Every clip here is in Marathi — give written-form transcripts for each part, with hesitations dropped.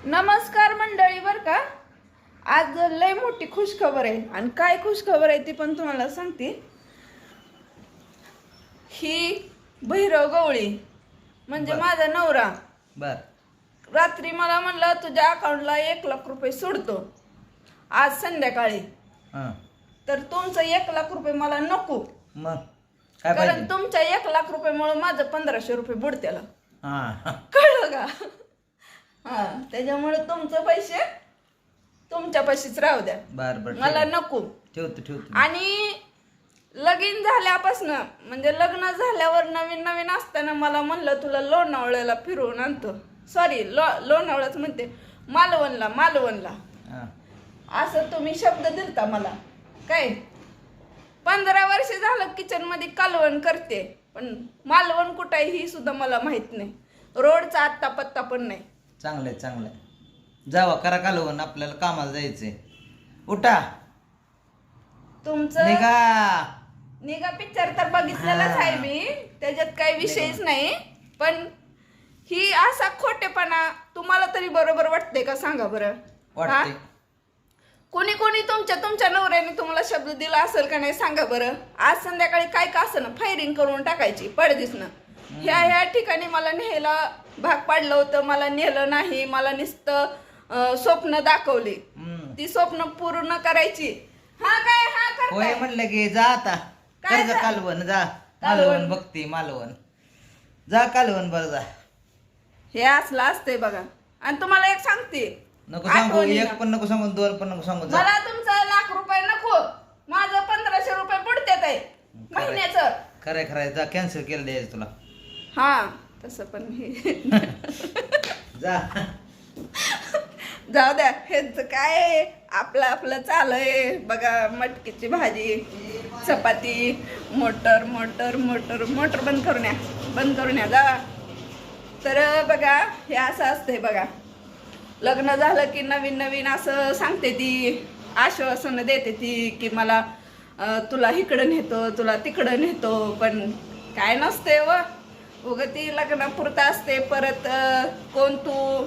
नमस्कार मंडळी, बर का आज लय मोठी खुशखबर आहे. आणि काय खुशखबर आहे ती पण तुम्हाला सांगते. ही भैरव गवळी म्हणजे माझा नवरा बर रात्री मला म्हणलं तुझ्या अकाउंटला 1,00,000 रुपये सोडतो आज संध्याकाळी. हां तर तुमचं 1,00,000 रुपये मला नको, मग काय कारण पाहिजे? तुमच्या 1,00,000 रुपयामुळे माझं 1,500 रुपये बुडत्याला. हां कळलं का? हा, त्याच्यामुळे तुमचे पैसे तुमच्या पाशीच राहू द्या, बर बर मला नको. ठेवतो आणि लगीन झाल्यापासून म्हणजे लग्न झाल्यावर नवीन नवीन असताना मला म्हणलं तुला लोणावळ्याला फिरवून आणतो. सॉरी, लोणावळ्याच म्हणते, मालवणला हां असं तुम्ही शब्द दिलता मला. काय 15 वर्ष झालं किचन मध्ये कालवण करते, पण मालवण कुठं आहे ही सुद्धा मला माहित नाही. रोडचा आत्ता पत्ता पण नाही. चांगलंय जावा, करा कालवण, आपल्याला कामाला जायचंय. उठा तुमचं निघा पिक्चर तर बघितलेलाच आहे मी, त्याच्यात काही विषयच नाही. पण ही असा खोटेपणा तुम्हाला तरी बरोबर वाटते का सांगा बरं? वाटते. कोणी कोणी तुमच्या नवऱ्याने तुम्हाला शब्द दिला असेल का नाही सांगा बरं? आज संध्याकाळी काय का असं ना फायरिंग करून टाकायची पडदिसनं. ह्या ठिकाणी मला न्यायला भाग पाडलं होतं, मला नेलं नाही. मला नुसतं स्वप्न दाखवली, ती स्वप्न पूर्ण करायची. हा होय करताय म्हणलं की जा आता, काय कर जा जा? कालवण, जा कालवण. मालवण बघते, मालवण जा, कालवण बरं जा. हे असलं असतंय बघा. आणि तुम्हाला एक सांगते, नको सांगू, आठवणीनं. एक पण नको सांगू, दोन पण नको सांगू, जा. मला तुमचा 1,00,000 रुपये नको, माझं 1,500 रुपये बुडत्यात आहे महिन्याचं. खरंय जा, कॅन्सल केलं द्यायचं तुला. हा तसं पण हे जा जाऊ द्या, हेच काय आपलं चालू आहे बघा. मटकीची भाजी, चपाती, मोटर बंद करून या जा. तर बघा, हे असं असतंय बघा. लग्न झालं की नवीन असं सांगते ती, आश्वासन देते ती की मला तुला इकडं नेतो, तुला तिकडं नेतो. पण काय नसते व उगं ती लग्नापुरतं असते. परत कोण तू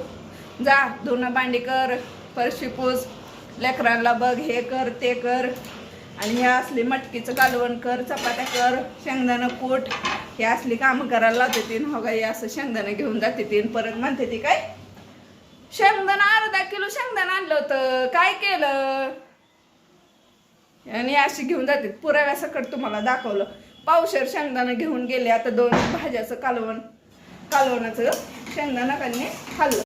जा, धुणं भांडी कर, फरशी पूस, लेकरांना बघ, हे कर ते कर, आणि हे असली मटकीचं कालवण कर, चपात्या कर, शेंगदाणं कूट, हे असली कामं करायला लावते ती. हो का, हे असं शेंगदाणं घेऊन जाते ती. परत म्हणते ती काय शेंगदाणं 1/2 किलो शेंगदाणं आणलं होतं, काय केलं, आणि अशी घेऊन जाते. पुराव्यासकट तुम्हाला दाखवलं. पावशेर शेंगदाणं घेऊन गेले, आता 2 भाज्याचं कालवणाचं शेंगदाणं खाल्लं.